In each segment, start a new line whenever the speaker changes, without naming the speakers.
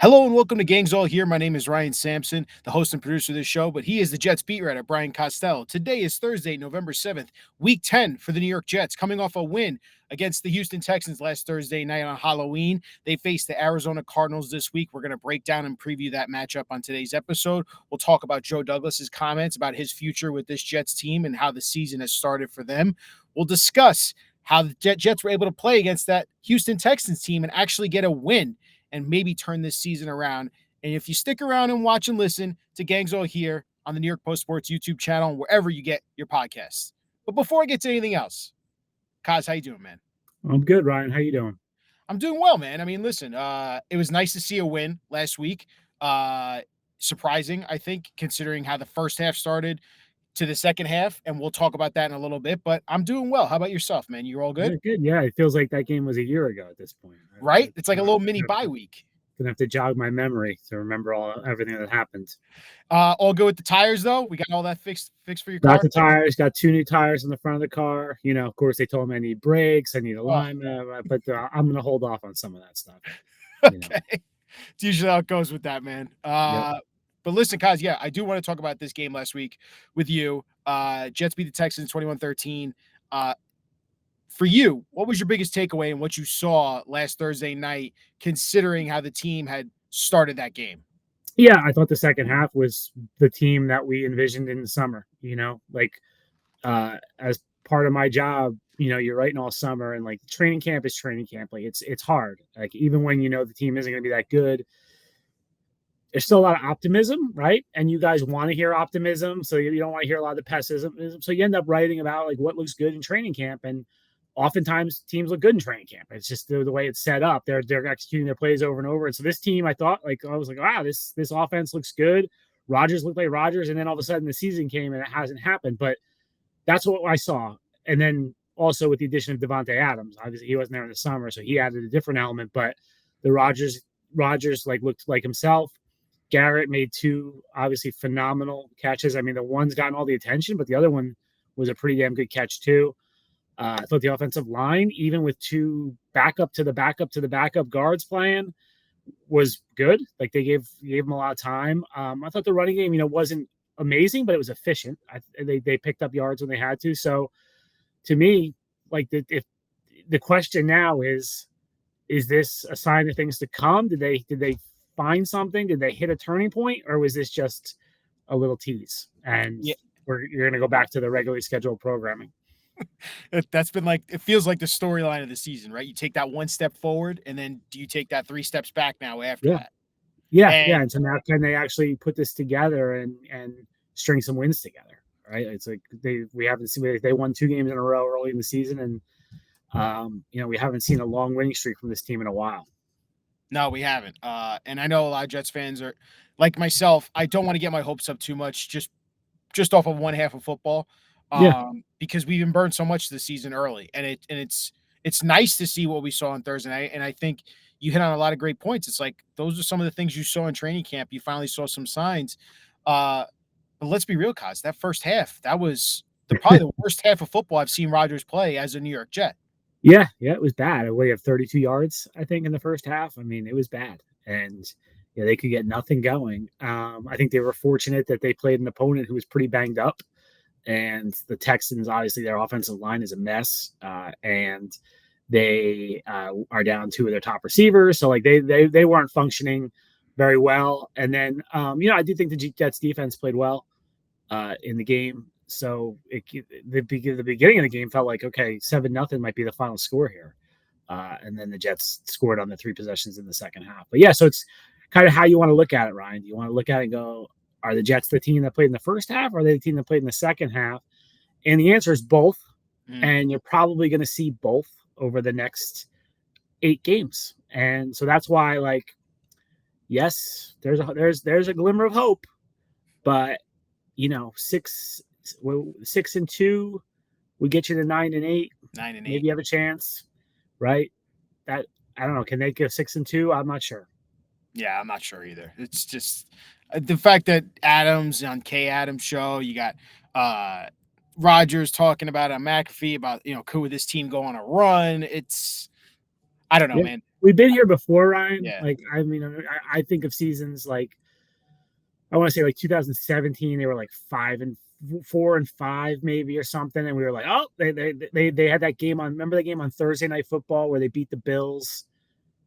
Hello and welcome to Gangs All Here. My name is Ryan Sampson, the host and producer of this show, but he is the Jets beat writer, Brian Costello. Today is Thursday, November 7th, week 10 for the New York Jets, coming off a win against the Houston Texans last Thursday night on Halloween. They faced the Arizona Cardinals this week. We're going to break down and preview that matchup on today's episode. We'll talk about Joe Douglas's comments about his future with this Jets team and how the season has started for them. We'll discuss how the Jets were able to play against that Houston Texans team and actually get a win and maybe turn this season around. And if you stick around and watch and listen to Gangs All Here on the New York Post Sports YouTube channel, wherever you get your podcasts. But before I get to anything else, Coz, how you doing, man?
I'm good, Ryan. How you doing?
I'm doing well, man. I mean, listen, it was nice to see a win last week. Surprising, I think, considering how the first half started to the second half, and we'll talk about that in a little bit, but I'm doing well. How about yourself, man? You're all good?
Yeah, good. Yeah, it feels like that game was a year ago at this point.
Right? It's like a little mini bye week.
Gonna have to jog my memory to remember everything that happened.
All good with the tires, though? We got all that fixed for your car?
Got the tires, got 2 new tires in the front of the car. You know, of course, they told me I need brakes, I need alignment, but I'm going to hold off on some of that stuff.
Okay. It's usually how it goes with that, man.
Yep.
But listen, Kaz, yeah, I do want to talk about this game last week with you. Jets beat the Texans 21-13. For you, what was your biggest takeaway in what you saw last Thursday night, considering how the team had started that game?
Yeah, I thought the second half was the team that we envisioned in the summer. As part of my job, you're writing all summer, and like training camp is training camp. Like it's hard. Like even when the team isn't going to be that good, there's still a lot of optimism, right? And you guys want to hear optimism, so you don't want to hear a lot of the pessimism. So you end up writing about like what looks good in training camp, and oftentimes teams look good in training camp. It's just the way it's set up. They're executing their plays over and over. And so this team, I was like, wow, this offense looks good. Rodgers looked like Rodgers, and then all of a sudden the season came and it hasn't happened. But that's what I saw. And then also with the addition of Devontae Adams, obviously he wasn't there in the summer, so he added a different element. But the Rodgers like looked like himself. Garrett made 2 obviously phenomenal catches. I mean, the one's gotten all the attention, but the other one was a pretty damn good catch too. I thought the offensive line, even with 2 backup to the backup guards playing, was good. Like they gave them a lot of time. I thought the running game, wasn't amazing, but it was efficient. They picked up yards when they had to. So to me, like if the question now is this a sign of things to come? Did they find something? Did they hit a turning point, or was this just a little tease? And you're going to go back to the regularly scheduled programming.
That's been like, it feels like the storyline of the season, right? You take that one step forward, and then do you take that 3 steps back now after that?
Yeah. And so now can they actually put this together and string some wins together, right? It's like we haven't seen, they won 2 games in a row early in the season, and we haven't seen a long winning streak from this team in a while.
No, we haven't. And I know a lot of Jets fans are like myself. I don't want to get my hopes up too much just off of one half of football. Because we've been burned so much this season early, and it's nice to see what we saw on Thursday night. And I think you hit on a lot of great points. It's like those are some of the things you saw in training camp. You finally saw some signs. But let's be real, Coz. That first half, that was probably the worst half of football I've seen Rodgers play as a New York Jet.
Yeah, it was bad. We have 32 yards, I think, in the first half. I mean, it was bad, and they could get nothing going. I think they were fortunate that they played an opponent who was pretty banged up. And the Texans, obviously, their offensive line is a mess, and they are down 2 of their top receivers. So, like, they weren't functioning very well. And then, I do think the Jets defense played well in the game. So the beginning of the game felt like, okay, 7-0 might be the final score here. And then the Jets scored on the 3 possessions in the second half. But, yeah, so it's kind of how you want to look at it, Ryan. Do you want to look at it and go, are the Jets the team that played in the first half, or are they the team that played in the second half? And the answer is both. And you're probably going to see both over the next 8 games. And so that's why, like, yes, there's a glimmer of hope, but 6-2 would get you to 9-8.
9-8.
Maybe you have a chance, right? That I don't know. Can they give 6-2? I'm not sure.
Yeah, I'm not sure either. It's just the fact that Adams on Kay Adams' show, you got Rodgers talking about on McAfee about could this team go on a run? I don't know, man.
we've been here before, Ryan.
Yeah.
Like, I mean, I think of seasons like I want to say like 2017. They were like 4-5 maybe or something, and we were like, oh, they had that game on. Remember the game on Thursday Night Football where they beat the Bills,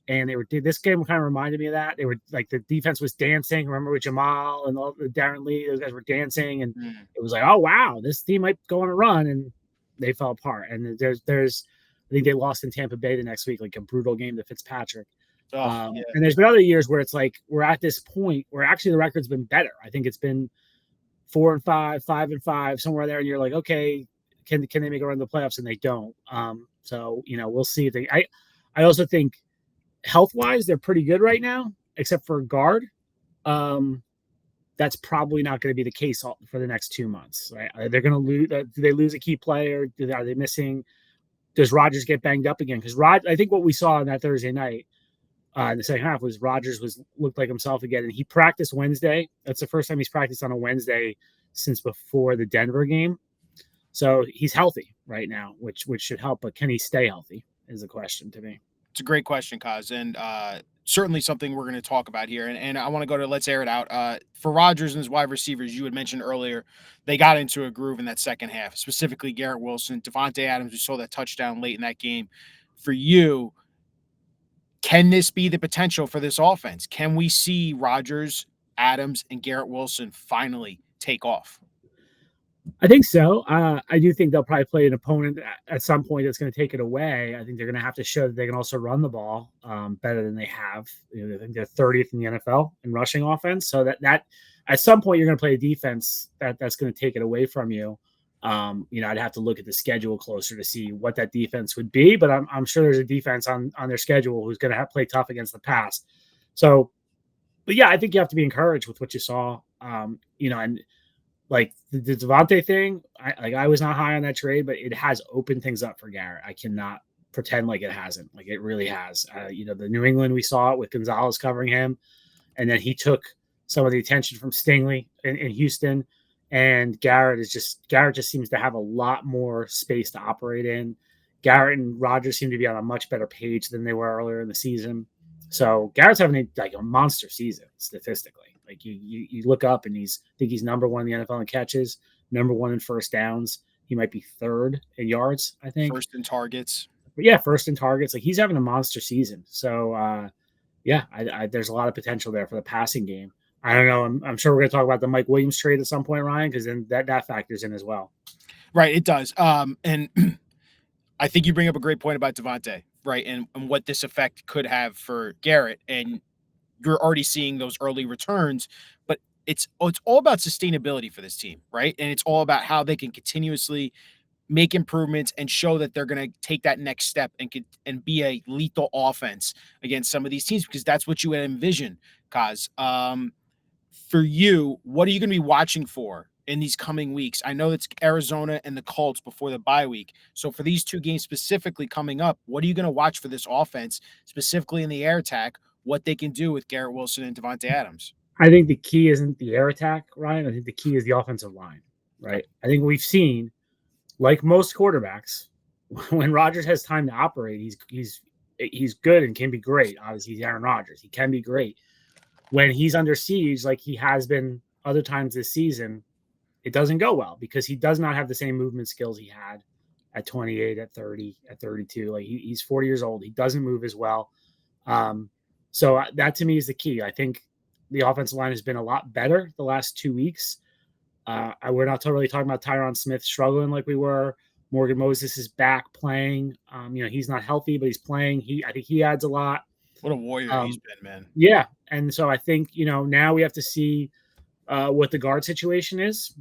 and they were. This game kind of reminded me of that. They were like the defense was dancing. Remember with Jamal and all the Darren Lee, those guys were dancing, and it was like, oh wow, this team might go on a run, and they fell apart. And there's I think they lost in Tampa Bay the next week, like a brutal game to Fitzpatrick.
Oh, yeah.
And there's been other years where it's like we're at this point where actually the record's been better. I think it's been 4-5, 5-5, somewhere there, and you're like, okay, can they make a run in the playoffs? And they don't. So we'll see. If I also think health wise they're pretty good right now, except for guard. That's probably not going to be the case for the next 2 months. Right? They're going to lose. Do they lose a key player? Are they missing? Does Rodgers get banged up again? Because I think what we saw on that Thursday night in the second half was Rodgers looked like himself again, and he practiced Wednesday. That's the first time he's practiced on a Wednesday since before the Denver game. So he's healthy right now, which should help. But can he stay healthy is the question to me.
It's a great question, Coz, and certainly something we're going to talk about here. And I want to go to let's air it out. For Rodgers and his wide receivers, you had mentioned earlier, they got into a groove in that second half, specifically Garrett Wilson, Devontae Adams. We saw that touchdown late in that game. For you, can this be the potential for this offense? Can we see Rodgers, Adams, and Garrett Wilson finally take off?
I think so. I do think they'll probably play an opponent at some point that's going to take it away. I think they're going to have to show that they can also run the ball better than they have. I think they're 30th in the NFL in rushing offense. So that at some point you're going to play a defense that's going to take it away from you. I'd have to look at the schedule closer to see what that defense would be, but I'm sure there's a defense on their schedule who's going to play tough against the pass. So, but yeah, I think you have to be encouraged with what you saw. And like the Devontae thing, I was not high on that trade, but it has opened things up for Garrett. I cannot pretend like it hasn't. Like it really has. The New England, we saw it with Gonzalez covering him, and then he took some of the attention from Stingley in Houston. And Garrett just seems to have a lot more space to operate in. Garrett and Rodgers seem to be on a much better page than they were earlier in the season. So Garrett's having a monster season statistically. Like you look up and I think he's number one in the NFL in catches, number one in first downs. He might be third in yards, I think.
First in targets.
But yeah, first in targets. Like he's having a monster season. So there's a lot of potential there for the passing game. I don't know. I'm sure we're going to talk about the Mike Williams trade at some point, Ryan, because then that factors in as well.
Right, it does. And I think you bring up a great point about Devontae, right, and what this effect could have for Garrett. And you're already seeing those early returns, but it's all about sustainability for this team, right? And it's all about how they can continuously make improvements and show that they're going to take that next step and be a lethal offense against some of these teams, because that's what you envision, Coz. For you, what are you going to be watching for in these coming weeks? I know it's Arizona and the Colts before the bye week. So for these two games specifically coming up, what are you going to watch for this offense, specifically in the air attack, what they can do with Garrett Wilson and Devontae Adams?
I think the key isn't the air attack, Ryan. I think the key is the offensive line, right? I think we've seen, like most quarterbacks, when Rodgers has time to operate, he's good and can be great. Obviously, he's Aaron Rodgers. He can be great. When he's under siege, like he has been other times this season, it doesn't go well because he does not have the same movement skills he had at 28, at 30, at 32. Like he's 40 years old. He doesn't move as well. So that to me is the key. I think the offensive line has been a lot better the last 2 weeks. We're not really talking about Tyron Smith struggling like we were. Morgan Moses is back playing. He's not healthy, but he's playing. I think he adds a lot.
What a warrior he's been, man.
Yeah. And so I think, now we have to see what the guard situation is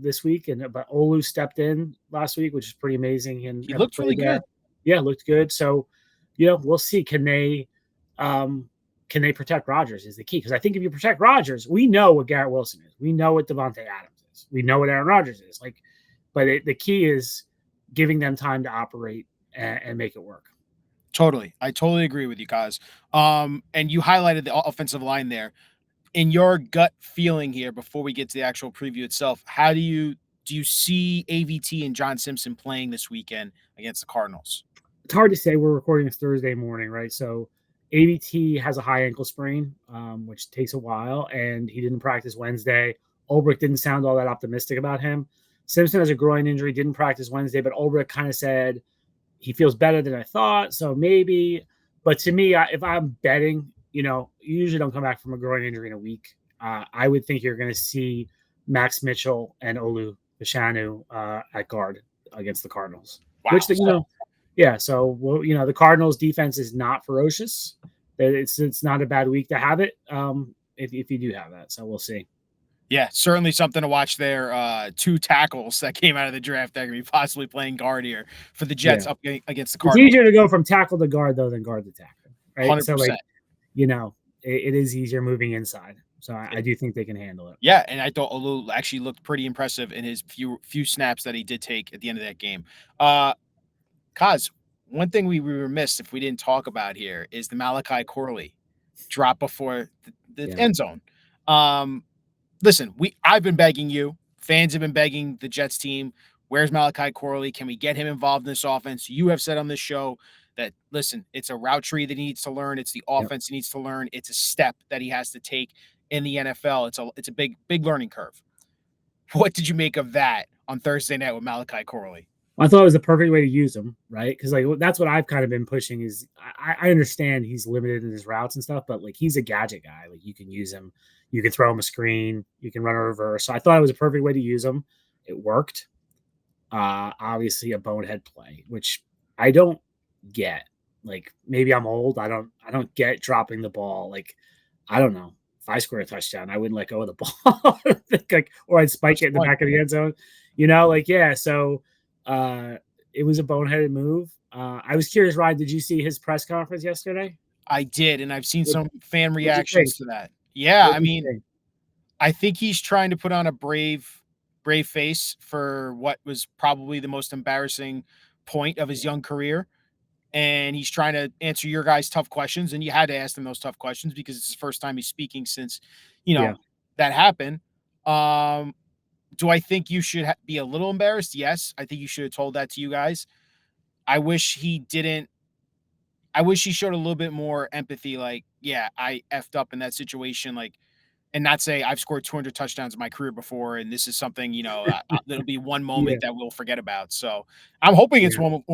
this week. But Olu stepped in last week, which is pretty amazing. And
he looked really good.
Yeah, looked good. So, we'll see. Can they protect Rodgers is the key. Because I think if you protect Rodgers, we know what Garrett Wilson is. We know what Devontae Adams is. We know what Aaron Rodgers is. But the key is giving them time to operate and make it work.
Totally. I totally agree with you, Coz. And you highlighted the offensive line there. In your gut feeling here, before we get to the actual preview itself, how do you see AVT and John Simpson playing this weekend against the Cardinals?
it's hard to say. We're recording this Thursday morning, right? So ABT has a high ankle sprain, which takes a while, and he didn't practice Wednesday. Ulbrich didn't sound all that optimistic about him. Simpson has a groin injury, didn't practice Wednesday, but Ulbrich kind of said he feels better than I thought, so maybe. But to me, if I'm betting, you usually don't come back from a groin injury in a week. I would think you're going to see Max Mitchell and Olu Bashanu at guard against the Cardinals.
Wow.
Which, yeah. So, the Cardinals defense is not ferocious. It's not a bad week to have it if you do have that. So we'll see.
Yeah, certainly something to watch there. 2 tackles that came out of the draft that are going to be possibly playing guard here for the Jets up against the Cardinals.
It's easier to go from tackle to guard, though, than guard to tackle. Right?
100%.
So, it is easier moving inside. So I do think they can handle it.
Yeah, and I thought Olu actually looked pretty impressive in his few snaps that he did take at the end of that game. Coz, one thing we were remiss if we didn't talk about here is the Malachi Corley drop before the end zone. Listen, I've been begging you. Fans have been begging the Jets team. Where's Malachi Corley? Can we get him involved in this offense? You have said on this show that, listen, it's a route tree that he needs to learn. It's the offense he needs to learn. It's a step that he has to take in the NFL. It's a big learning curve. What did you make of that on Thursday night with Malachi Corley?
I thought it was the perfect way to use him, right? Because that's what I've kind of been pushing is I understand he's limited in his routes and stuff, but he's a gadget guy. You can use him. You can throw him a screen. You can run a reverse. So I thought it was a perfect way to use him. It worked. Obviously a bonehead play, which I don't get. Maybe I'm old. I don't get dropping the ball. I don't know. If I score a touchdown, I wouldn't let go of the ball. Or I'd spike it in the back of the end zone. So it was a boneheaded move. I was curious, Ryan, did you see his press conference yesterday?
I did, and I've seen some fan reactions to that. Yeah, I think he's trying to put on a brave face for what was probably the most embarrassing point of his young career. And he's trying to answer your guys' tough questions. And you had to ask him those tough questions because it's the first time he's speaking since, that happened. Do I think you should be a little embarrassed? Yes. I think you should have told that to you guys. I wish he didn't. I wish he showed a little bit more empathy. I effed up in that situation. And not say I've scored 200 touchdowns in my career before, and this is something, that'll be one moment that we'll forget about. So I'm hoping it's one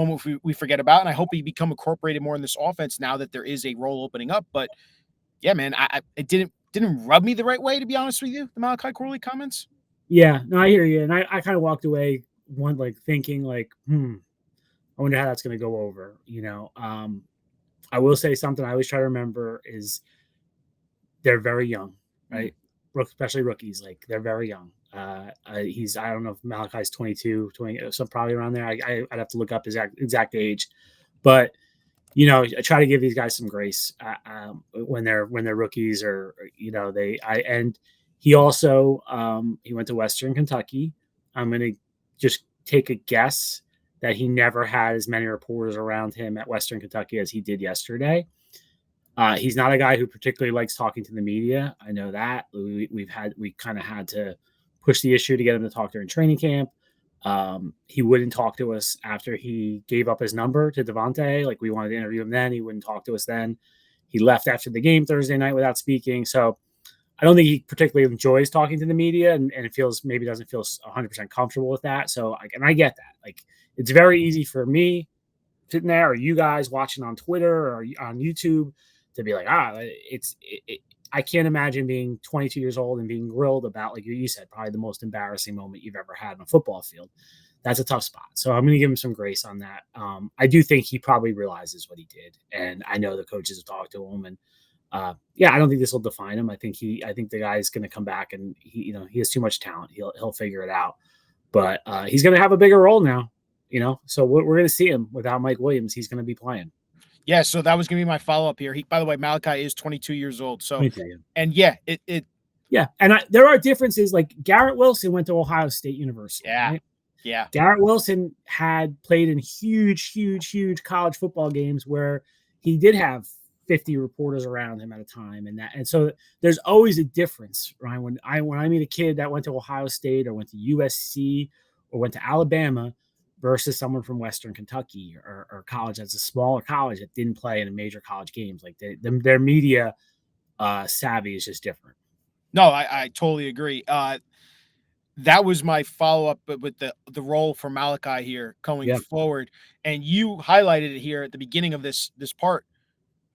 we forget about, and I hope he become incorporated more in this offense now that there is a role opening up. But yeah, man, it didn't rub me the right way, to be honest with you, the Malachi Corley comments.
Yeah, no, I hear you. And I kind of walked away thinking I wonder how that's going to go over, I will say something I always try to remember is they're very young, right? Especially rookies, they're very young. I don't know if Malachi's 22, 20, so probably around there. I'd have to look up his exact age, but I try to give these guys some grace when they're rookies and he also he went to Western Kentucky. I'm going to just take a guess that he never had as many reporters around him at Western Kentucky as he did yesterday. He's not a guy who particularly likes talking to the media. I know that we kind of had to push the issue to get him to talk during training camp. He wouldn't talk to us after he gave up his number to Devontae. We wanted to interview him then. He wouldn't talk to us then. He left after the game Thursday night without speaking. So I don't think he particularly enjoys talking to the media and it doesn't feel 100% comfortable with that. So, I get that. It's very easy for me sitting there or you guys watching on Twitter or on YouTube to be I can't imagine being 22 years old and being grilled about, like you said, probably the most embarrassing moment you've ever had on a football field. That's a tough spot. So I'm going to give him some grace on that. I do think he probably realizes what he did. And I know the coaches have talked to him and, I don't think this will define him. I think the guy is going to come back and he has too much talent. He'll figure it out, but he's going to have a bigger role now, so we're going to see him without Mike Williams. He's going to be playing.
Yeah. So that was going to be my follow-up here. By the way, Malachi is 22 years old. So, and
And there are differences. Garrett Wilson went to Ohio State University.
Yeah.
Right?
Yeah.
Garrett Wilson had played in huge college football games where he did have 50 reporters around him at a time. And so there's always a difference, Ryan. When I meet a kid that went to Ohio State or went to USC or went to Alabama, versus someone from Western Kentucky or college that's a smaller college that didn't play in a major college games. Like their media savvy is just different.
No, I totally agree. That was my follow-up, but with the role for Malachi here going
Yeah,
forward, and you highlighted it here at the beginning of this part.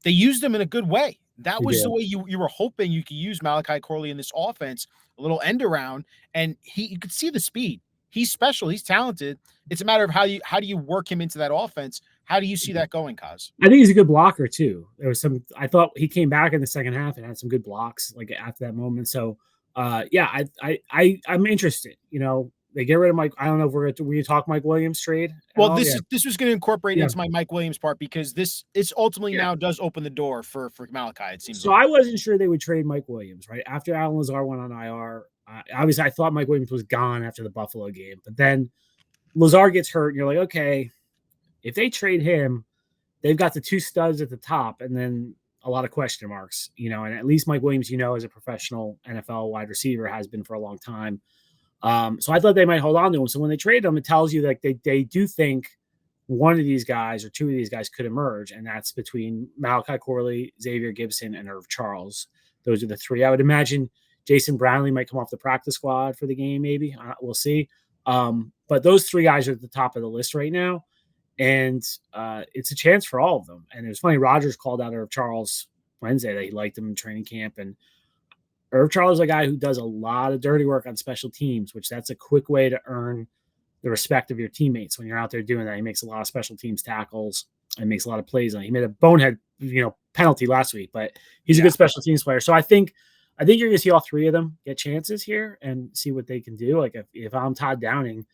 They used him in a good way. That
they
was the
did.
way you were hoping you could use Malachi Corley in this offense, a little end around, and you could see the speed. He's special, he's talented. It's a matter of how do you work him into that offense? How do you see that going, Coz?
I think he's a good blocker too. There was some. I thought he came back in the second half and had some good blocks like after that moment. So, yeah, I'm interested. They get rid of Mike. I don't know if we talk Mike Williams trade.
Well,
Yeah,
this was going to incorporate
yeah,
into my Mike Williams part because this ultimately
yeah.
now does open the door for Malachi. It seems
So
like.
I wasn't sure they would trade Mike Williams right after Alan Lazar went on IR. Obviously, I thought Mike Williams was gone after the Buffalo game, but then Lazar gets hurt, and you're like, okay, if they trade him, they've got the two studs at the top, and then a lot of question marks, and at least Mike Williams, as a professional NFL wide receiver, has been for a long time. So I thought they might hold on to him. So when they trade him, it tells you that they do think one of these guys or two of these guys could emerge, and that's between Malachi Corley, Xavier Gibson, and Irv Charles. Those are the three. I would imagine Jason Brownlee might come off the practice squad for the game, maybe. We'll see. But those three guys are at the top of the list right now. And it's a chance for all of them. And it was funny, Rodgers called out Irv Charles Wednesday that he liked him in training camp. And Irv Charles is a guy who does a lot of dirty work on special teams, which that's a quick way to earn the respect of your teammates when you're out there doing that. He makes a lot of special teams tackles and makes a lot of plays on it. He made a bonehead, penalty last week, but he's a good special teams player. So I think you're going to see all three of them get chances here and see what they can do. Like if I'm Todd Downing,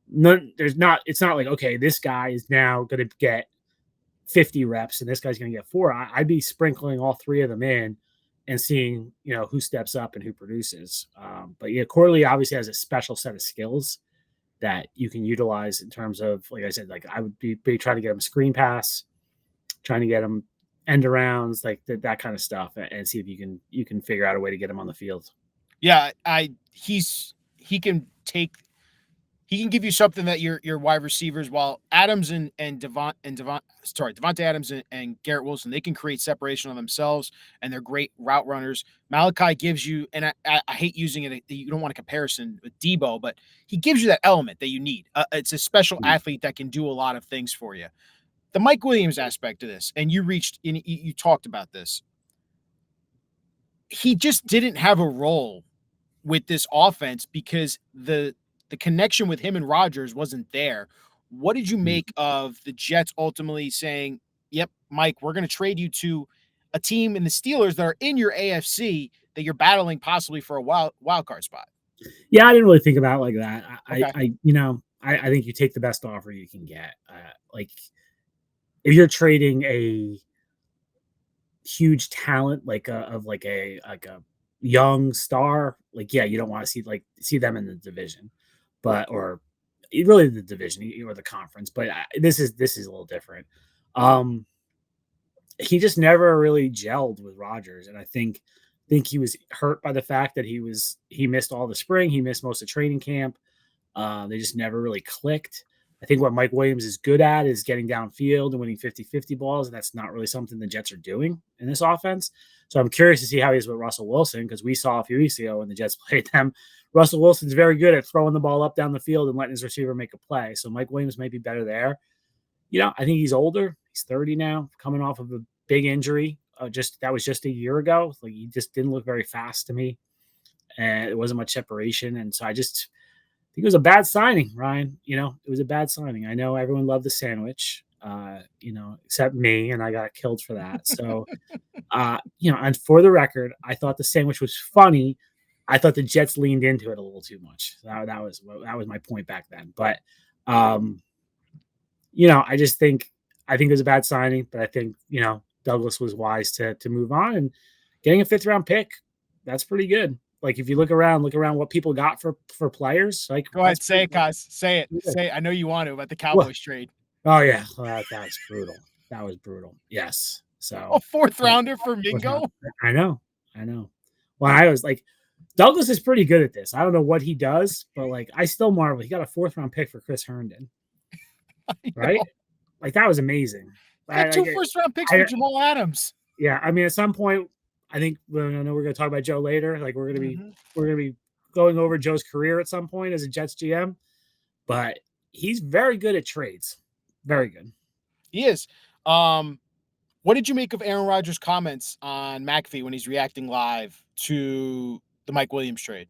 it's not like, okay, this guy is now going to get 50 reps and this guy's going to get 4. I'd be sprinkling all three of them in and seeing, who steps up and who produces. But yeah, Corley obviously has a special set of skills that you can utilize in terms of, like I said, like I would be trying to get him a screen pass, trying to get him end arounds, like that kind of stuff, and see if you can figure out a way to get him on the field.
Yeah, he can give you something that your wide receivers, while Adams and Devontae Adams and Garrett Wilson, they can create separation on themselves and they're great route runners. Malachi gives you, and I hate using it, you don't want a comparison with Debo, but he gives you that element that you need. It's a special athlete that can do a lot of things for you. The Mike Williams aspect of this, and you talked about this. He just didn't have a role with this offense because the connection with him and Rodgers wasn't there. What did you make of the Jets ultimately saying, yep, Mike, we're going to trade you to a team in the Steelers that are in your AFC that you're battling possibly for a wild card spot?
Yeah, I didn't really think about it like that.
Okay.
I think you take the best offer you can get. Like if you're trading a huge talent like a young star, like yeah, you don't want to see them in the division, or really the division or the conference. But this is a little different. He just never really gelled with Rodgers, and I think he was hurt by the fact that he missed all the spring, he missed most of training camp. They just never really clicked. I think what Mike Williams is good at is getting downfield and winning 50-50 balls, and that's not really something the Jets are doing in this offense. So I'm curious to see how he is with Russell Wilson, because we saw a few weeks ago when the Jets played them, Russell Wilson's very good at throwing the ball up down the field and letting his receiver make a play. So Mike Williams may be better there. I think he's older. He's 30 now, coming off of a big injury. That was just a year ago. Like he just didn't look very fast to me, and it wasn't much separation. And so I think it was a bad signing, Ryan. It was a bad signing. I know everyone loved the sandwich, except me, and I got killed for that. So, and for the record, I thought the sandwich was funny. I thought the Jets leaned into it a little too much. That was my point back then. But, I just think it was a bad signing. But I think Douglas was wise to move on, and getting a 5th-round pick, that's pretty good. Like if you look around what people got for players. Like
go ahead, say it, Coz. Say it. Say it. I know you want to about the Cowboys trade.
Oh yeah, well, that's brutal. That was brutal. Yes. So
a 4th rounder for Mingo.
I know. Well, I was like, Douglas is pretty good at this. I don't know what he does, but like I still marvel. He got a 4th-round pick for Chris Herndon. right? Like that was amazing.
Got
Like,
two first-round picks for
I
Jamal Adams.
yeah, I mean, at some point, I think I know we're going to talk about Joe later. Like
Mhm.
we're gonna be going over Joe's career at some point as a Jets GM, but he's very good at trades. Very good.
He is. What did you make of Aaron Rodgers' comments on McAfee when he's reacting live to the Mike Williams trade?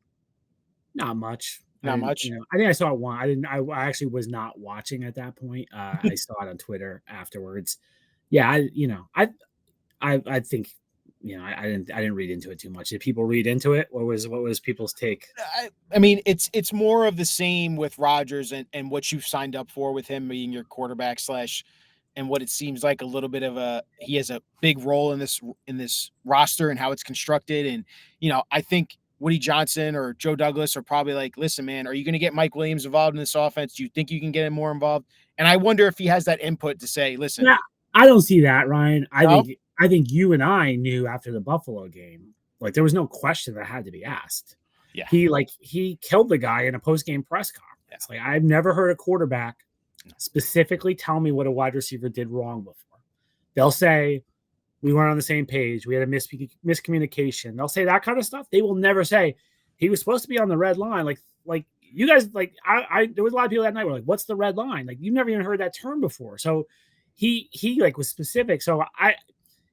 Not much. I
Not
didn't,
much.
I think I saw it one. I didn't. I actually was not watching at that point. I saw it on Twitter afterwards. Yeah, I think, I didn't read into it too much. Did people read into it? What was people's take?
I mean, it's more of the same with Rodgers and what you've signed up for with him being your quarterback slash, and what it seems like a little bit of he has a big role in this roster and how it's constructed. And I think Woody Johnson or Joe Douglas are probably like, listen, man, are you going to get Mike Williams involved in this offense? Do you think you can get him more involved? And I wonder if he has that input to say, listen,
Yeah, I don't see that, Ryan.
no,
I think you and I knew after the Buffalo game, like there was no question that had to be asked.
yeah,
He killed the guy in a post game press conference. Like I've never heard a quarterback specifically tell me what a wide receiver did wrong before. They'll say we weren't on the same page. We had a miscommunication. They'll say that kind of stuff. They will never say he was supposed to be on the red line. Like you guys, like I there was a lot of people that night were like, "What's the red line?" Like you never even heard that term before. So he like was specific. So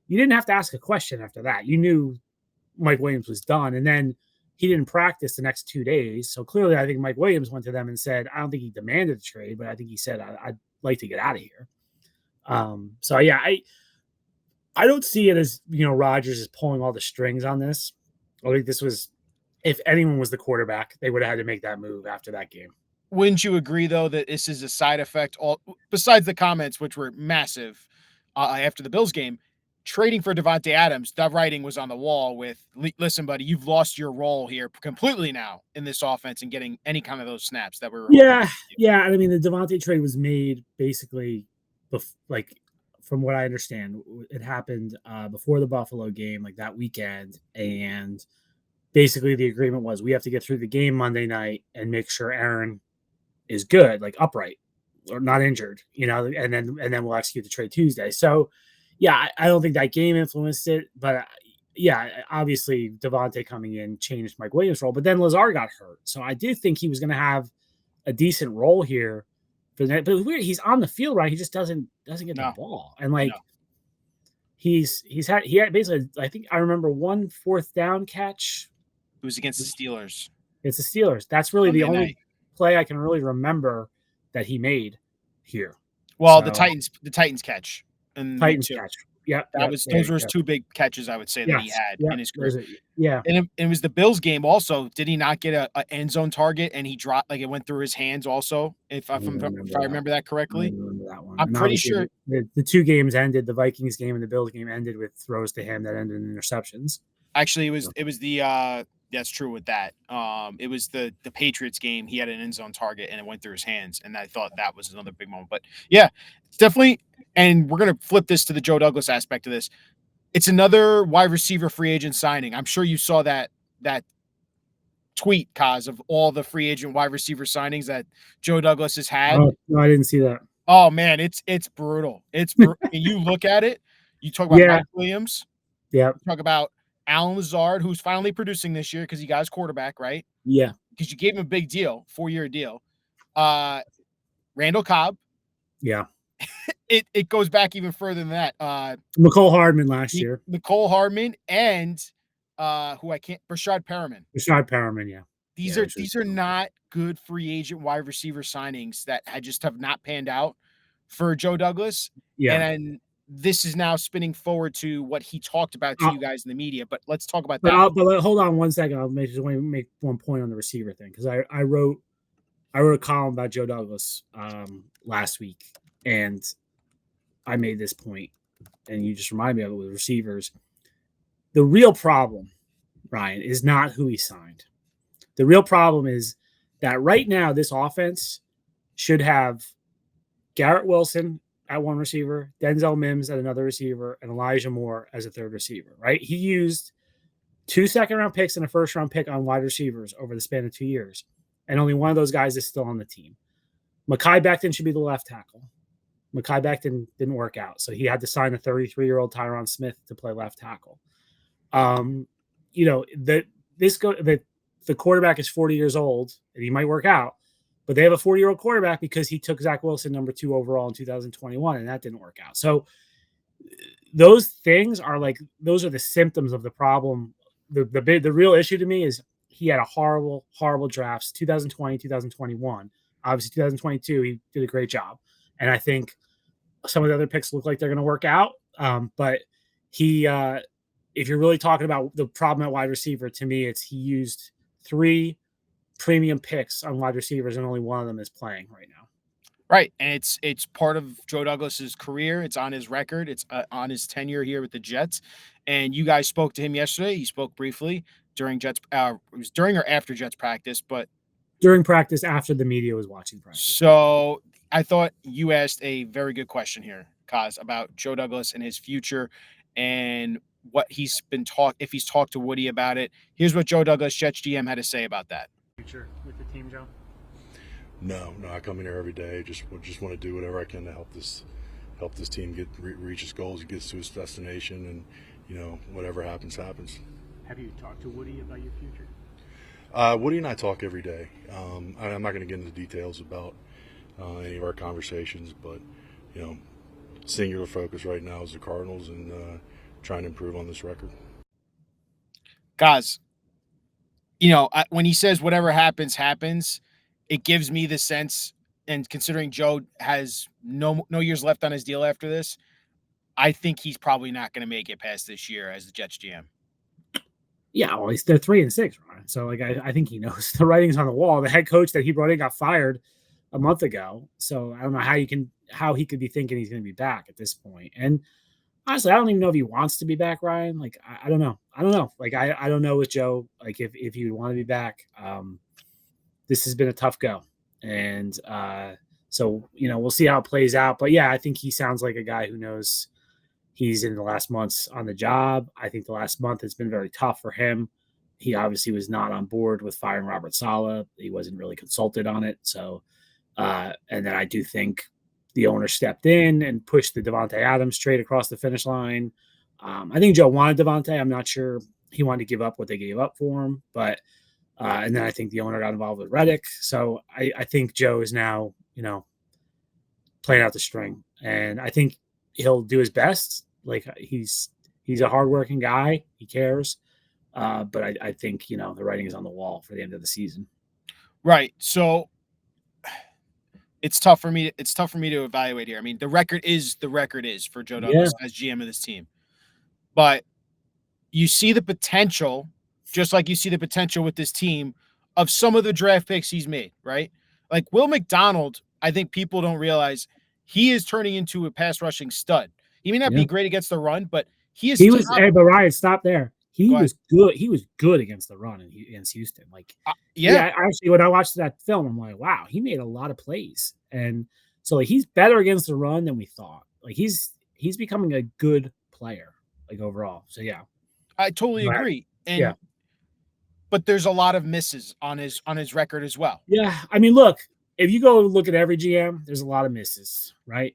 you didn't have to ask a question after that. You knew Mike Williams was done, and then he didn't practice the next 2 days. So clearly, I think Mike Williams went to them and said, "I don't think he demanded a trade, but I think he said I'd like to get out of here." So yeah, I don't see it as Rodgers is pulling all the strings on this. I think this was, if anyone was the quarterback, they would have had to make that move after that game.
Wouldn't you agree, though, that this is a side effect, all besides the comments, which were massive after the Bills game, trading for Devontae Adams, that writing was on the wall with, listen, buddy, you've lost your role here completely now in this offense and getting any kind of those snaps that we were hoping
Yeah,
to give you.
yeah. I mean, the Devontae trade was made basically, like from what I understand, it happened before the Buffalo game, like that weekend, and basically the agreement was we have to get through the game Monday night and make sure Aaron is good, like upright or not injured, and then we'll execute the trade Tuesday. So, yeah, I don't think that game influenced it, but yeah, obviously Devontae coming in changed Mike Williams' role, but then Lazard got hurt, so I do think he was going to have a decent role here for that. But weird, he's on the field, right? He just doesn't get the
No,
ball, and
no.
like he had basically, I think I remember one fourth down catch.
It was against the Steelers
It's the Steelers. That's really the
Monday
only
night.
play I can really remember that he made here.
Well,
So,
the Titans catch in week
Titans
2.
catch. Yep,
Those were his 2 big catches, I would say, that he
yes,
had
yep.
in his career.
Yeah,
And it was the Bills game also. Did he not get a end zone target and he dropped, like it went through his hands also, if I remember that
I
correctly?
remember that one.
I'm
And
pretty
obviously
sure
the 2 games ended, the Vikings game and the Bills game ended with throws to him that ended in interceptions.
actually it was the that's true with that. It was the Patriots game. He had an end zone target and it went through his hands, and I thought that was another big moment. But yeah, it's definitely, and we're gonna flip this to the Joe Douglas aspect of this. It's another wide receiver free agent signing. I'm sure you saw that tweet, Coz, of all the free agent wide receiver signings that Joe Douglas has had.
Oh, no, I didn't see that.
Oh man, it's brutal. You look at it. You talk about
Yeah,
Mike Williams.
yeah,
You talk about Alan Lazard, who's finally producing this year because he got his quarterback, right?
yeah,
Because you gave him a big deal, 4-year deal. Randall Cobb.
yeah.
It goes back even further than that.
McCole Hardman last year.
Nicole Hardman and Rashad Perriman.
Rashad Perriman, yeah.
These are not good free agent wide receiver signings that just have not panned out for Joe Douglas.
Yeah.
And this is now spinning forward to what he talked about to you guys in the media. But let's talk about that.
But hold on one second. I just want to make one point on the receiver thing, because I wrote a column about Joe Douglas last week, and I made this point, and you just reminded me of it with receivers. The real problem, Ryan, is not who he signed. The real problem is that right now this offense should have Garrett Wilson at one receiver, Denzel Mims at another receiver, and Elijah Moore as a third receiver, right? He used 2 second-round picks and a first-round pick on wide receivers over the span of 2 years, and only one of those guys is still on the team. Mekhi Becton should be the left tackle. Mekhi Becton didn't work out, so he had to sign a 33-year-old Tyron Smith to play left tackle. The quarterback is 40 years old, and he might work out, but they have a 40-year-old quarterback because he took Zach Wilson number 2 overall in 2021, and that didn't work out. So those things are those are the symptoms of the problem. The real issue to me is he had a horrible drafts, 2020, 2021. Obviously, 2022, he did a great job. And I think some of the other picks look like they're going to work out. But if you're really talking about the problem at wide receiver, to me, it's he used 3 premium picks on wide receivers, and only one of them is playing right now.
Right, and it's part of Joe Douglas's career. It's on his record. It's on his tenure here with the Jets. And you guys spoke to him yesterday. He spoke briefly during Jets. It was during or after Jets practice, but
during practice, after the media was watching practice.
So I thought you asked a very good question here, Coz, about Joe Douglas and his future and what he's been if he's talked to Woody about it. Here's what Joe Douglas, Jets GM, had to say about that.
Future with the team, Joe?
No, I come in here every day. Just want to do whatever I can to help this team reach its goals, get to its destination, and whatever happens.
Have you talked to Woody about your future?
Woody and I talk every day. I'm not going to get into details about any of our conversations, but singular focus right now is the Cardinals and trying to improve on this record.
Guys, when he says whatever happens, it gives me the sense, and considering Joe has no years left on his deal after this, I think he's probably not going to make it past this year as the Jets GM.
Yeah, well, they're 3-6, right? So I think he knows the writing's on the wall. The head coach that he brought in got fired a month ago, so I don't know how he could be thinking he's going to be back at this point. And honestly, I don't even know if he wants to be back, Ryan. I don't know. I don't know with Joe. If he would want to be back. This has been a tough go, and so we'll see how it plays out. But yeah, I think he sounds like a guy who knows he's in the last months on the job. I think the last month has been very tough for him. He obviously was not on board with firing Robert Saleh. He wasn't really consulted on it. So, and then I do think the owner stepped in and pushed the Devontae Adams trade across the finish line. I think Joe wanted Devontae. I'm not sure he wanted to give up what they gave up for him, but and then I think the owner got involved with Reddick. So I think Joe is now, playing out the string, and I think he'll do his best. He's a hardworking guy. He cares. But I think, the writing is on the wall for the end of the season.
Right. So it's tough for me to evaluate here. I mean, the record is for Joe Douglas as GM of this team. But you see the potential, just like you see the potential with this team, of some of the draft picks he's made, right? Like Will McDonald, I think people don't realize he is turning into a pass rushing stud. He may not be great against the run, but he is.
Hey, but Ryan, stop there. He was good. He was good against the run against Houston. Actually, when I watched that film, I'm like, wow, he made a lot of plays, and so he's better against the run than we thought. He's becoming a good player, overall. So yeah,
I totally agree. And but there's a lot of misses on his record as well.
Yeah, I mean, look, if you go look at every GM, there's a lot of misses, right?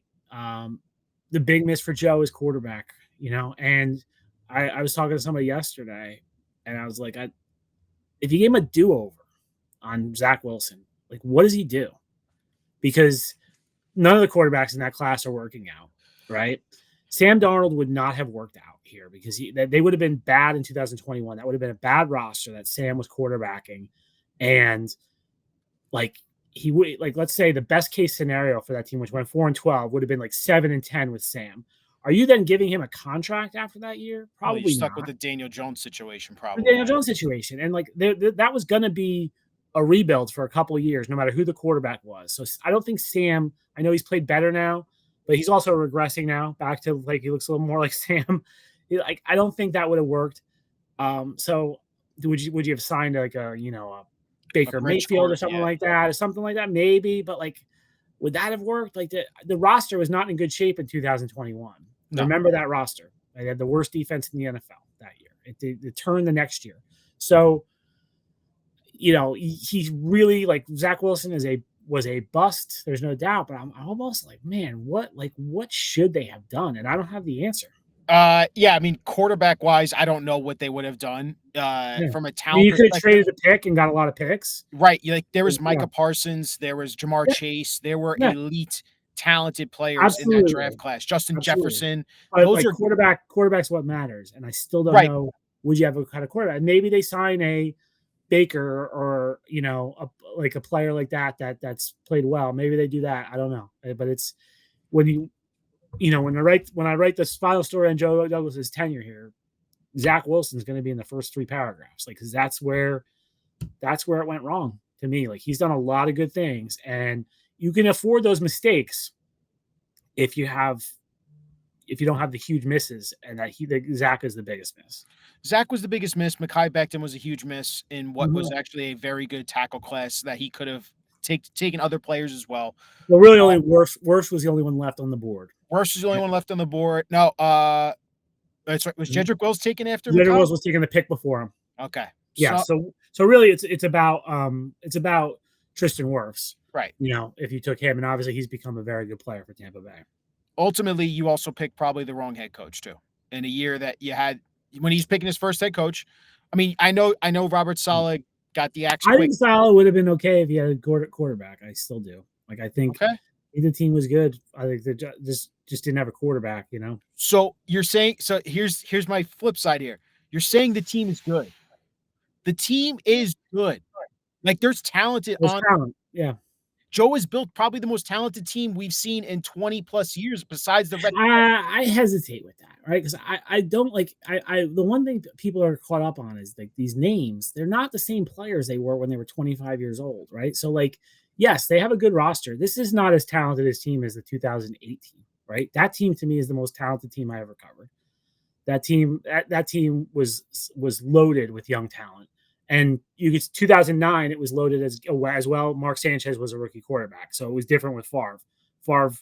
The big miss for Joe is quarterback, and I was talking to somebody yesterday, and I was like, if you gave him a do-over on Zach Wilson, what does he do? Because none of the quarterbacks in that class are working out, right? Sam Darnold would not have worked out here because they would have been bad in 2021. That would have been a bad roster that Sam was quarterbacking, and he would let's say the best case scenario for that team, which went 4-12, would have been 7-10 with Sam. Are you then giving him a contract after that year? Probably
you're stuck
not.
with the Daniel Jones situation, probably.
The Daniel Jones situation, and that was going to be a rebuild for a couple of years, no matter who the quarterback was. So I don't think Sam. I know he's played better now, but he's also regressing now back to he looks a little more like Sam. I don't think that would have worked. So would you have signed a Baker Mayfield or something like that, maybe, but would that have worked? The roster was not in good shape in 2021. No. Remember that roster? They had the worst defense in the NFL that year. It turned the next year. So, he's really Zach Wilson is a was a bust. There's no doubt, but I'm almost like, man, what should they have done? And I don't have the answer.
Yeah, I mean, quarterback wise, I don't know what they would have done.
Yeah.
From a
I
talent
mean, you could have
perspective,
traded a pick and got a lot of picks.
right? Like there was
Yeah.
Micah Parsons, there was Jamar
Yeah.
Chase, there were
Yeah.
elite, talented players in that
Absolutely.
draft class. Justin
Absolutely.
Jefferson,
But
those
like
are
quarterback's what matters. And I still don't
right.
know, would you have a kind of quarterback? Maybe they sign a Baker or a player like that's played well. Maybe they do that. I don't know. But it's when when I write this final story on Joe Douglas's tenure here, Zach Wilson's going to be in the first 3 paragraphs, like, because that's where it went wrong to me. Like, he's done a lot of good things, and you can afford those mistakes if you don't have the huge misses, and Zach is the biggest miss.
Zach was the biggest miss. Mekhi Becton was a huge miss in what was
Mhm.
actually a very good tackle class that he could have taken other players as well.
Well, really, only Worf was the only one left on the board.
Worst is the only one left on the board. No, that's right. Was Jedrick Wills taken after
Jedrick
Mekhi?
Wills was taking the pick before him.
Okay.
Yeah. So really, it's about Tristan Wirfs.
Right.
If you took him, and obviously he's become a very good player for Tampa Bay.
Ultimately, you also picked probably the wrong head coach too. In a year that you had when he's picking his first head coach. I mean, I know Robert Saleh got the axe.
I think Saleh would have been okay if he had a quarterback. I still do. Like, I think the team was good. I think they just didn't have a quarterback.
So you're saying here's my flip side here. You're saying the team is good. The team is good. Like, there's talent.
Yeah.
Joe has built probably the most talented team we've seen in 20 plus years besides the
I hesitate with that, right? Because I don't like the one thing that people are caught up on is like these names. They're not the same players they were when they were 25 years old, right? So, like, yes, they have a good roster. This is not as talented as team as the 2008 team, right? That team to me is the most talented team I ever covered. That team was loaded with young talent. And 2009, it was loaded as well. Mark Sanchez was a rookie quarterback, so it was different with Favre.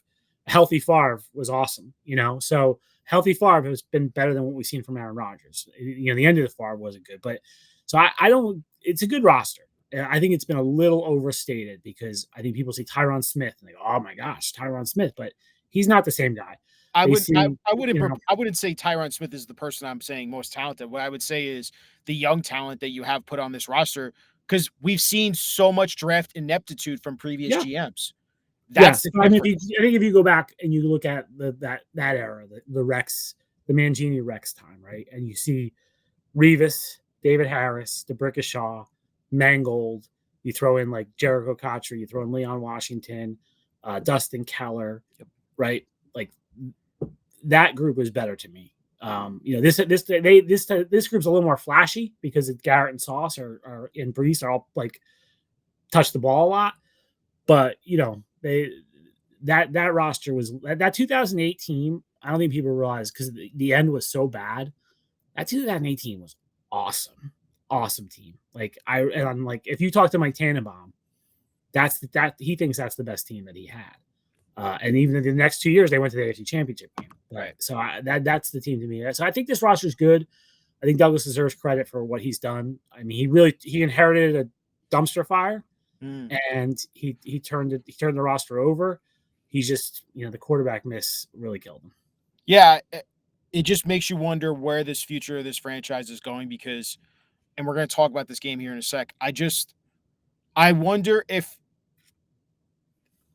Healthy Favre was awesome, So healthy Favre has been better than what we've seen from Aaron Rodgers. The end of the Favre wasn't good, but so I don't. It's a good roster. I think it's been a little overstated because I think people say Tyron Smith and they go, "Oh my gosh, Tyron Smith," but he's not the same guy.
I wouldn't say Tyron Smith is the person I'm saying most talented. What I would say is the young talent that you have put on this roster, because we've seen so much draft ineptitude from previous GMs.
That's I think if you go back and you look at that era, the Rex, the Mangini Rex time, right, and you see Revis, David Harris, DeBrickashaw, Mangold, you throw in like Jericho Cotchery, you throw in Leon Washington, Dustin Keller, right, like. That group was better to me. This group's a little more flashy because Garrett and Sauce are in Brees are all like touch the ball a lot, but that roster was that 2008 team. I don't think people realize because the end was so bad. That 2018 was awesome team. Like I'm like if you talk to Mike Tannenbaum, he thinks that's the best team that he had. And even in the next 2 years, they went to the AFC Championship game.
Right.
So that's the team to me. So I think this roster is good. I think Douglas deserves credit for what he's done. I mean, he inherited a dumpster fire, and he turned the roster over. He's just the quarterback miss really killed him.
Yeah, it just makes you wonder where this future of this franchise is going because, and we're going to talk about this game here in a sec. I wonder if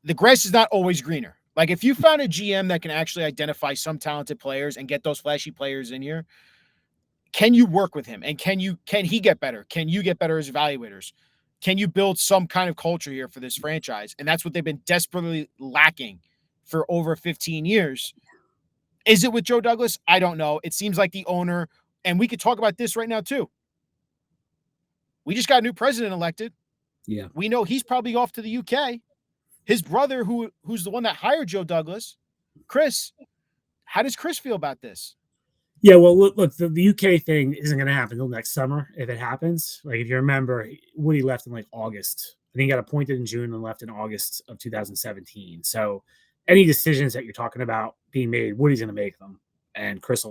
the grass is not always greener. Like if you found a GM that can actually identify some talented players and get those flashy players in here, can you work with him? And can he get better? Can you get better as evaluators? Can you build some kind of culture here for this franchise? And that's what they've been desperately lacking for over 15 years. Is it with Joe Douglas? I don't know. It seems like the owner, and we could talk about this right now too. We just got a new president elected.
Yeah.
We know he's probably off to the UK. His brother, who's the one that hired Joe Douglas, Chris, how does Chris feel about this?
Yeah, well, look, the UK thing isn't going to happen until next summer if it happens. Like, if you remember, Woody left in like August. I think he got appointed in June and left in August of 2017. So any decisions that you're talking about being made, Woody's going to make them. And Chris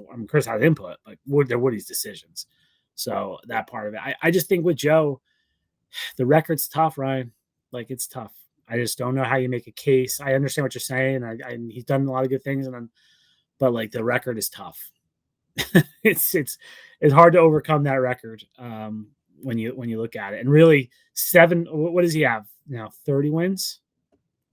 had input, but they're Woody's decisions. So that part of it. I just think with Joe, the record's tough, Ryan. Like, it's tough. I just don't know how you make a case. I understand what you're saying. He's done a lot of good things, but like the record is tough. it's hard to overcome that record when you look at it. And really, what does he have now? 30 wins,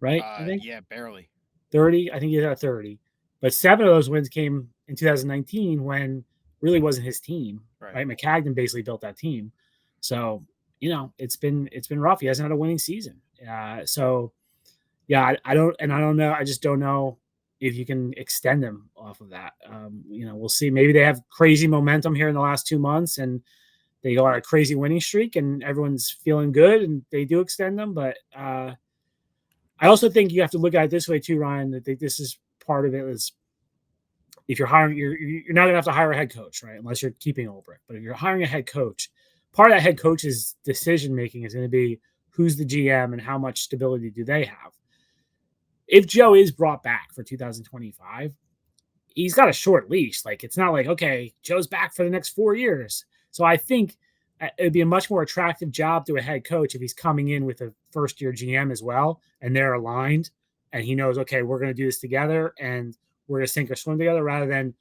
right? I think
Yeah, barely
30. I think he's at 30, but 7 of those wins came in 2019 when really wasn't his team, right? McCagnon basically built that team, so it's been rough. He hasn't had a winning season, so yeah, I don't know. I just don't know if you can extend him off of that. We'll see. Maybe they have crazy momentum here in the last 2 months and they go on a crazy winning streak and everyone's feeling good and they do extend them. But I also think you have to look at it this way too, Ryan. I think this is part of it is if you're hiring, you're not going to have to hire a head coach, right? Unless you're keeping Ulbrich. But if you're hiring a head coach, part of that head coach's decision making is going to be who's the GM and how much stability do they have. If Joe is brought back for 2025, he's got a short leash. Like, it's not like, okay, Joe's back for the next 4 years. So I think it'd be a much more attractive job to a head coach if he's coming in with a first-year GM as well, and they're aligned, and he knows, okay, we're going to do this together, and we're going to sink or swim together, rather than,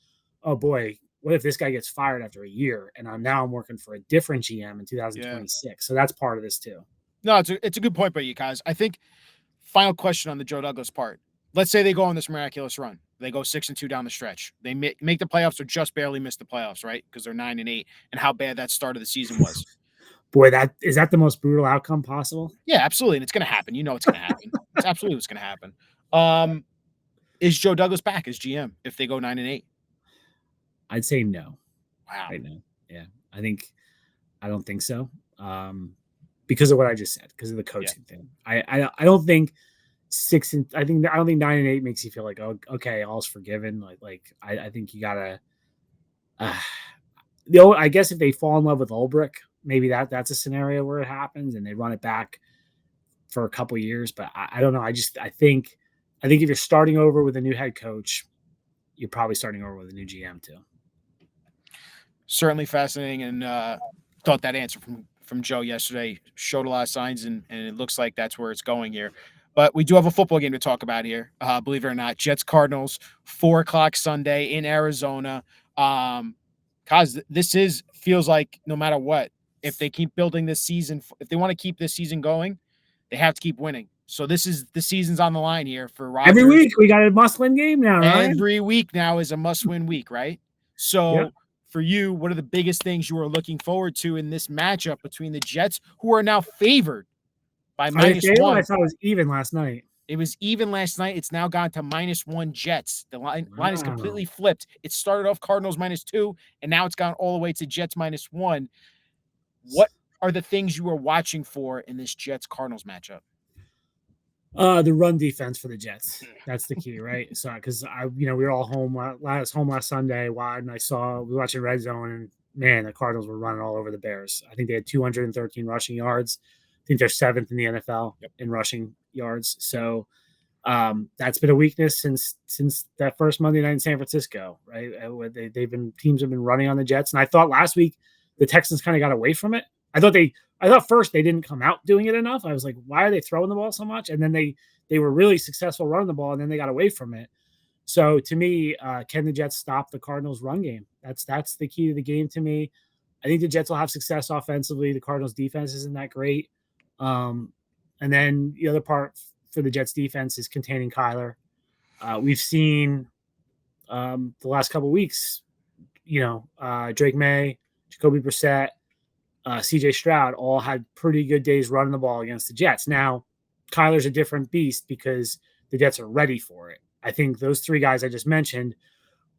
oh boy, what if this guy gets fired after a year, and I'm working for a different GM in 2026. Yeah. So that's part of this too.
No, it's a good point by you guys. I think. Final question on the Joe Douglas part. Let's say they go on this miraculous run. They go 6-2 down the stretch. They make the playoffs or just barely miss the playoffs, right? Because they're 9-8, and how bad that start of the season was.
Boy, is that the most brutal outcome possible?
Yeah, absolutely. And it's going to happen. It's going to happen. It's absolutely what's going to happen. Is Joe Douglas back as GM if they go 9-8?
I'd say no.
Wow.
Right now. Yeah. I don't think so. Because of what I just said, because of the coaching thing. I don't think I don't think 9-8 makes you feel like, oh, okay, all's forgiven. I think you gotta. I guess if they fall in love with Ulbrich, maybe that's a scenario where it happens and they run it back for a couple years. But I don't know. I think if you're starting over with a new head coach, you're probably starting over with a new GM too.
Certainly fascinating, and thought that answer from Joe yesterday showed a lot of signs, and it looks like that's where it's going here. But we do have a football game to talk about here. Believe it or not, Jets Cardinals, 4:00 Sunday in Arizona. Coz, this feels like no matter what, if they keep building this season, if they want to keep this season going, they have to keep winning. So the season's on the line here for Rodgers.
Every week we got a must-win game now, right?
Every week now is a must-win week, right? So. Yep. For you, what are the biggest things you are looking forward to in this matchup between the Jets, who are now favored by -1?
I thought it was even last night.
It was even last night. It's now gone to -1 Jets. The line is completely flipped. It started off Cardinals -2, and now it's gone all the way to Jets -1. What are the things you are watching for in this Jets-Cardinals matchup?
The run defense for the Jets. That's the key, right? So, because we were all home last Sunday, and we were watching Red Zone, and man, the Cardinals were running all over the Bears. I think they had 213 rushing yards. I think they're 7th in the NFL in rushing yards. So, that's been a weakness since that first Monday night in San Francisco, right? Teams have been running on the Jets, and I thought last week the Texans kind of got away from it. I thought first they didn't come out doing it enough. I was like, why are they throwing the ball so much? And then they were really successful running the ball, and then they got away from it. So to me, can the Jets stop the Cardinals' run game? That's the key to the game to me. I think the Jets will have success offensively. The Cardinals' defense isn't that great. And then the other part for the Jets' defense is containing Kyler. We've seen the last couple of weeks, Drake May, Jacoby Brissett, CJ Stroud all had pretty good days running the ball against the Jets. Now, Kyler's a different beast because the Jets are ready for it. I think those 3 guys I just mentioned,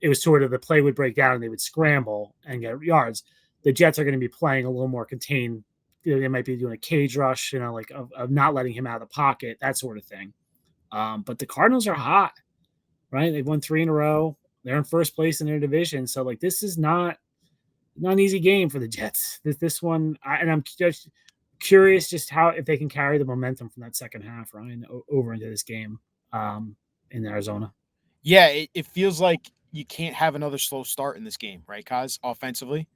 it was sort of the play would break down and they would scramble and get yards. The Jets are going to be playing a little more contained. They might be doing a cage rush, of not letting him out of the pocket, that sort of thing. But the Cardinals are hot, right? They've won 3 in a row. They're in first place in their division. So, this is not an easy game for the Jets. This one, and I'm just curious just if they can carry the momentum from that second half, Ryan, over into this game in Arizona.
Yeah, it feels like you can't have another slow start in this game, right, Coz, offensively?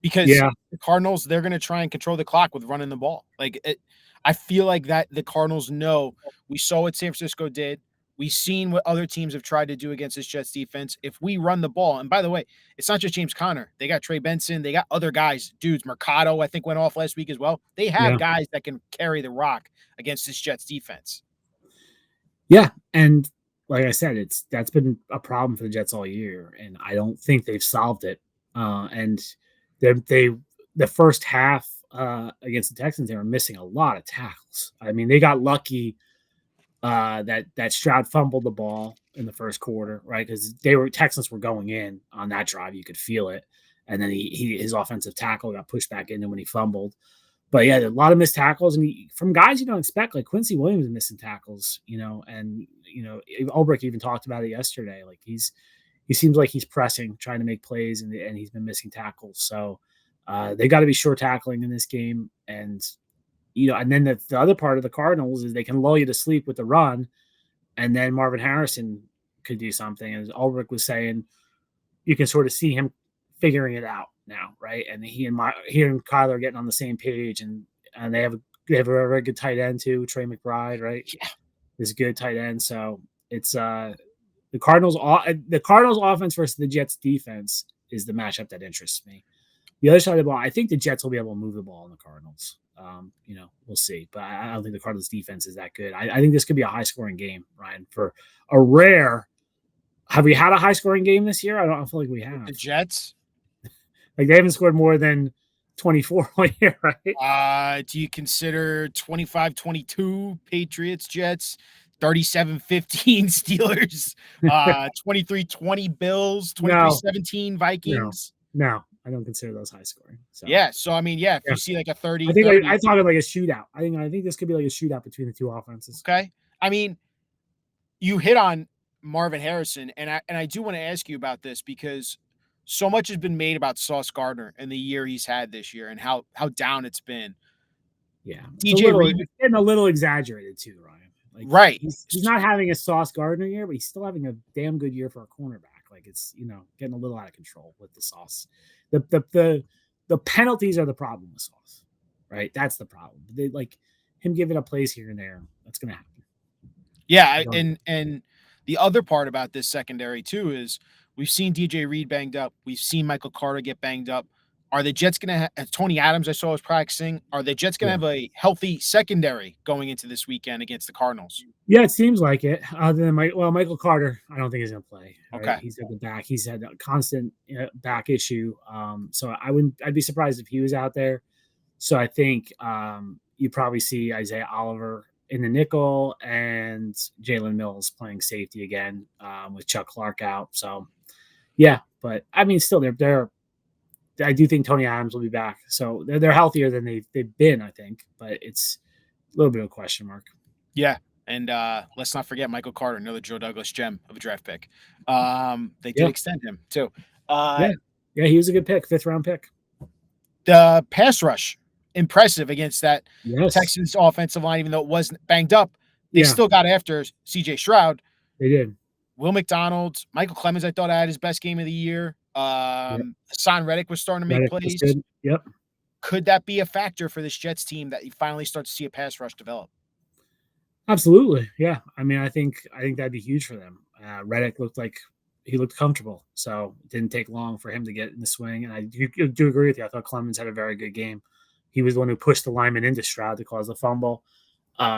because the Cardinals, they're going to try and control the clock with running the ball. I feel like that the Cardinals know. We saw what San Francisco did. We've seen what other teams have tried to do against this Jets defense. If we run the ball, and by the way, it's not just James Conner. They got Trey Benson. They got other guys. Dudes, Mercado, I think, went off last week as well. They have guys that can carry the rock against this Jets defense.
Yeah, and like I said, that's been a problem for the Jets all year, and I don't think they've solved it. And the first half against the Texans, they were missing a lot of tackles. I mean, they got lucky that Stroud fumbled the ball in the first quarter, right? Because Texans were going in on that drive, you could feel it, and then his offensive tackle got pushed back in when he fumbled. But yeah, a lot of missed tackles, and from guys you don't expect, like Quincy Williams missing tackles, and Ulbrich even talked about it yesterday. Like he seems like he's pressing, trying to make plays, and he's been missing tackles. So they got to be sure tackling in this game, and then the other part of the Cardinals is they can lull you to sleep with the run, and then Marvin Harrison could do something. As Ulbrich was saying, you can sort of see him figuring it out now, right? And he and Kyler are getting on the same page, and they have a very good tight end too, Trey McBride, right?
Yeah,
is a good tight end. So it's the Cardinals offense versus the Jets defense is the matchup that interests me. The other side of the ball, I think the Jets will be able to move the ball on the Cardinals. We'll see, but I don't think the Cardinals defense is that good. I think this could be a high scoring game, Ryan, for a rare. Have we had a high scoring game this year? I don't feel like we have.
The Jets,
like they haven't scored more than 24 all year, right?
Do you consider 25-22 Patriots, Jets, 37-15 Steelers, 23-20 Bills, 23-17 Vikings?
No, I don't consider those high scoring. So.
Yeah, so I mean, if you see like a 30,
I think I thought of like a shootout. I think this could be like a shootout between the two offenses.
Okay, I mean, you hit on Marvin Harrison, and I do want to ask you about this because so much has been made about Sauce Gardner and the year he's had this year and how down it's been.
Yeah,
DJ Reed
getting a little exaggerated too, Ryan. Like,
right,
he's not having a Sauce Gardner year, but he's still having a damn good year for a cornerback. Like it's getting a little out of control with the Sauce. The penalties are the problem with Sauce, right? That's the problem. They like him giving up plays here and there. That's going to happen.
Yeah, and the other part about this secondary too is we've seen DJ Reed banged up. We've seen Michael Carter get banged up. Are the Jets going to have Tony Adams? I saw was practicing. Are the Jets going to have a healthy secondary going into this weekend against the Cardinals?
Yeah, it seems like it. Other than Michael Carter, I don't think he's going to play. Right?
Okay,
he's at the back. He's had a constant back issue. So I'd be surprised if he was out there. So I think you probably see Isaiah Oliver in the nickel and Jalen Mills playing safety again with Chuck Clark out. So yeah, but I mean, still they're. I do think Tony Adams will be back. So they're healthier than they've been, I think, but it's a little bit of a question mark.
Yeah. And let's not forget Michael Carter, another Joe Douglas gem of a draft pick. They did extend him too.
Yeah, he was a good pick, 5th round pick.
The pass rush, impressive against that Texans offensive line, even though it wasn't banged up. They still got after CJ Stroud.
They did.
Will McDonald, Michael Clemens, I thought had his best game of the year. Hassan Reddick was starting to make plays.
Yep.
Could that be a factor for this Jets team that you finally start to see a pass rush develop?
Absolutely. Yeah. I mean, I think that'd be huge for them. Reddick looked like he looked comfortable, so it didn't take long for him to get in the swing. And I do agree with you. I thought Clemens had a very good game. He was the one who pushed the lineman into Stroud to cause the fumble,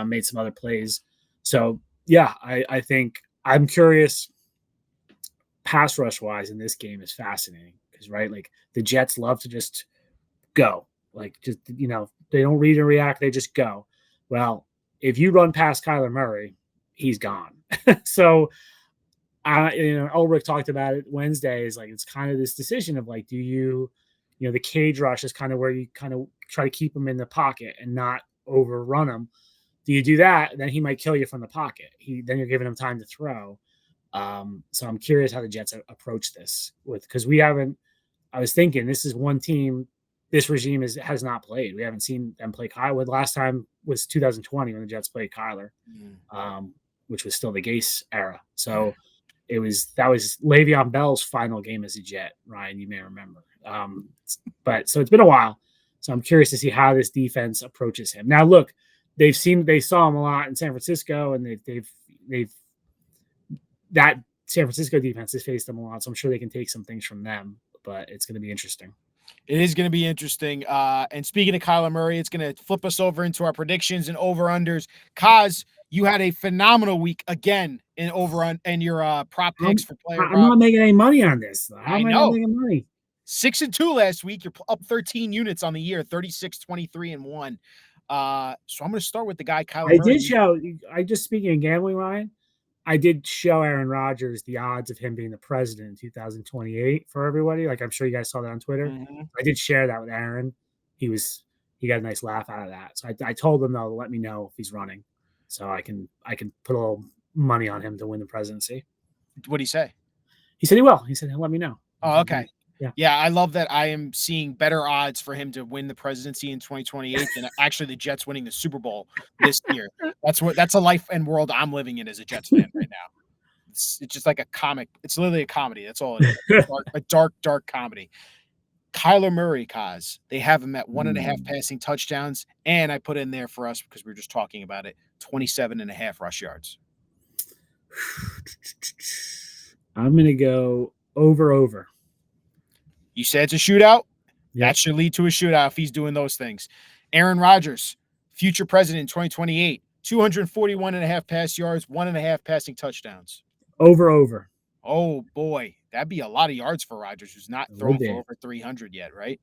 made some other plays. So yeah, I think I'm curious. Pass rush wise in this game is fascinating because like the Jets love to just go, like just they don't read and react, they just go. Well, if you run past Kyler Murray, he's gone. So Ulrich talked about it Wednesday, is like it's kind of this decision of like, do you the cage rush is kind of where you kind of try to keep him in the pocket and not overrun him. Do you do that? Then he might kill you from the pocket. Then you're giving him time to throw. So I'm curious how the Jets approach this because I was thinking this is one team this regime has not played. We haven't seen them play Kyler. The last time was 2020 when the Jets played Kyler, which was still the Gase era. So that was Le'Veon Bell's final game as a Jet, Ryan, you may remember. But so it's been a while. So I'm curious to see how this defense approaches him. Now, look, they saw him a lot in San Francisco, and they've that San Francisco defense has faced them a lot. So I'm sure they can take some things from them. But it's going to be interesting.
It is going to be interesting. And speaking of Kyler Murray, it's going to flip us over into our predictions and over-unders. Coz, you had a phenomenal week again in your prop picks for player
I'm not making any money on this. How am I not making money?
6-2 last week. You're up 13 units on the year, 36, 23, and 1. So I'm going to start with the guy Kyler Murray.
I just speaking of gambling, Ryan, I did show Aaron Rodgers the odds of him being the president in 2028 for everybody. Like I'm sure you guys saw that on Twitter.
Mm-hmm.
I did share that with Aaron. He got a nice laugh out of that. So I told him though to let me know if he's running, so I can put a little money on him to win the presidency.
What did he say?
He said he will. He said he'll let me know.
Oh, okay.
Yeah.
I love that I am seeing better odds for him to win the presidency in 2028 than actually the Jets winning the Super Bowl this year. That's a life and world I'm living in as a Jets fan right now. It's just like a comic. It's literally a comedy. That's all it is. A dark comedy. Kyler Murray, Coz, they have him at 1.5 passing touchdowns, and I put in there for us because we were just talking about it, 27.5 rush yards.
I'm going to go over.
You said it's a shootout?
Yep.
That should lead to a shootout if he's doing those things. Aaron Rodgers, future president in 2028, 241.5 pass yards, 1.5 passing touchdowns.
Over.
Oh, boy. That'd be a lot of yards for Rodgers, who's not thrown for over 300 yet, right?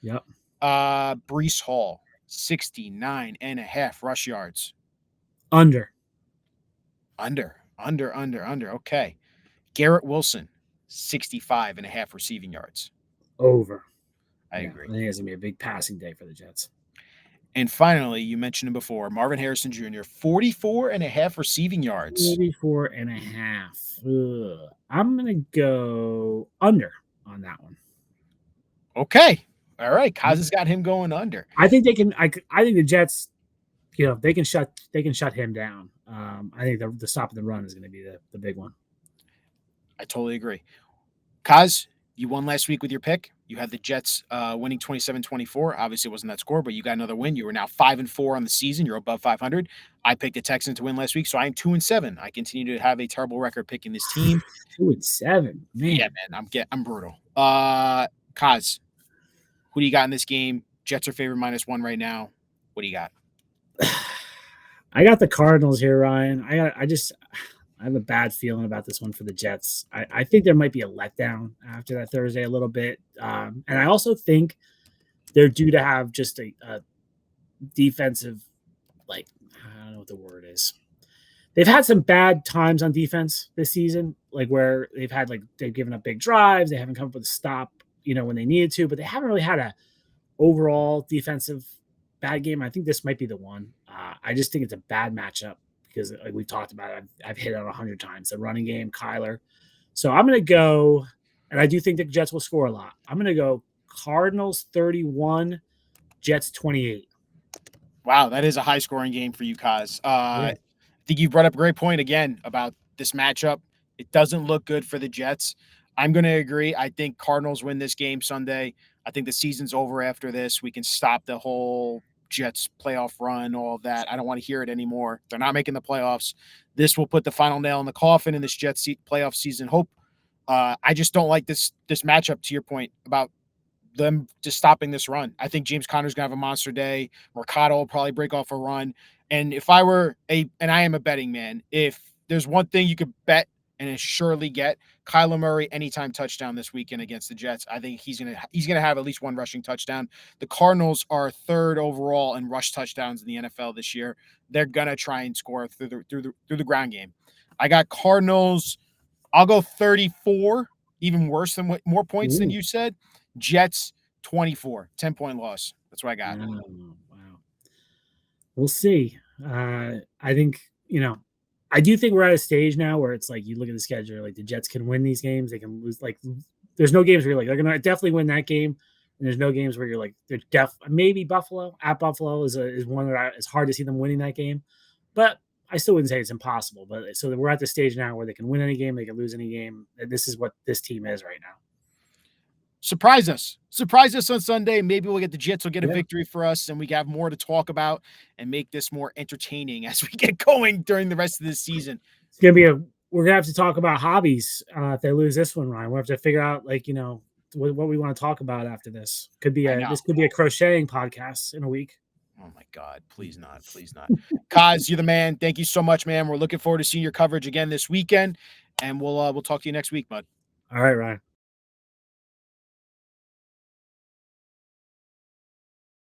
Yep.
Breece Hall, 69.5 rush yards.
Under.
Okay. Garrett Wilson, 65.5 receiving yards.
Over.
I agree.
I think it's going to be a big passing day for the Jets.
And finally, you mentioned him before, Marvin Harrison Jr., 44.5 receiving yards.
44.5. I'm going to go under on that one.
Okay. All right. Coz has got him going under.
I think they can. I think the Jets, they can shut him down. I think the stop of the run is going to be the big one. I
totally agree. Coz, you won last week with your pick. You had the Jets winning 27-24. Obviously, it wasn't that score, but you got another win. You are now 5-4 on the season. You're above 500. I picked the Texans to win last week, so I am 2-7. I continue to have a terrible record picking this team.
2-7, man.
Yeah, man, I'm brutal. Coz, who do you got in this game? Jets are favored -1 right now. What do you got?
I got the Cardinals here, Ryan. I have a bad feeling about this one for the Jets. I think there might be a letdown after that Thursday a little bit. And I also think they're due to have just a defensive, I don't know what the word is. They've had some bad times on defense this season, where they've given up big drives. They haven't come up with a stop, when they needed to, but they haven't really had a overall defensive bad game. I think this might be the one. I just think it's a bad matchup. Because we've talked about it, I've hit it 100 times. The running game, Kyler. So I'm going to go, and I do think the Jets will score a lot. I'm going to go Cardinals 31, Jets 28.
Wow, that is a high-scoring game for you, Coz. I think you brought up a great point again about this matchup. It doesn't look good for the Jets. I'm going to agree. I think Cardinals win this game Sunday. I think the season's over after this. We can stop the whole Jets playoff run, all of that. I don't want to hear it anymore. They're not making the playoffs. This will put the final nail in the coffin in this Jets playoff season hope. I just don't like this matchup, to your point about them just stopping this run. I think James Conner's going to have a monster day. Mercado will probably break off a run. And if I were and I am a betting man, if there's one thing you could bet and surely get, Kyler Murray anytime touchdown this weekend against the Jets. I think he's gonna have at least one rushing touchdown. The Cardinals are third overall in rush touchdowns in the NFL this year. They're gonna try and score through the ground game. I got Cardinals. I'll go 34, even worse than more points than you said. Jets 24, 10-point loss. That's what I got.
Wow. We'll see. I think I do think we're at a stage now where it's you look at the schedule, the Jets can win these games. They can lose. There's no games where you're they're going to definitely win that game. And there's no games where you're they're maybe Buffalo at Buffalo is one that it's hard to see them winning that game. But I still wouldn't say it's impossible. But so we're at the stage now where they can win any game. They can lose any game. And this is what this team is right now.
surprise us on Sunday. Maybe we'll get the Jets will get a victory for us, and we have more to talk about and make this more entertaining as we get going during the rest of this season.
It's gonna be we're gonna have to talk about hobbies if they lose this one, Ryan. We'll have to figure out what we want to talk about after this. This could be a crocheting podcast in a week.
Oh my God, please not. Coz, you're the man. Thank you so much, man. We're looking forward to seeing your coverage again this weekend, and we'll talk to you next week, bud.
All right, Ryan.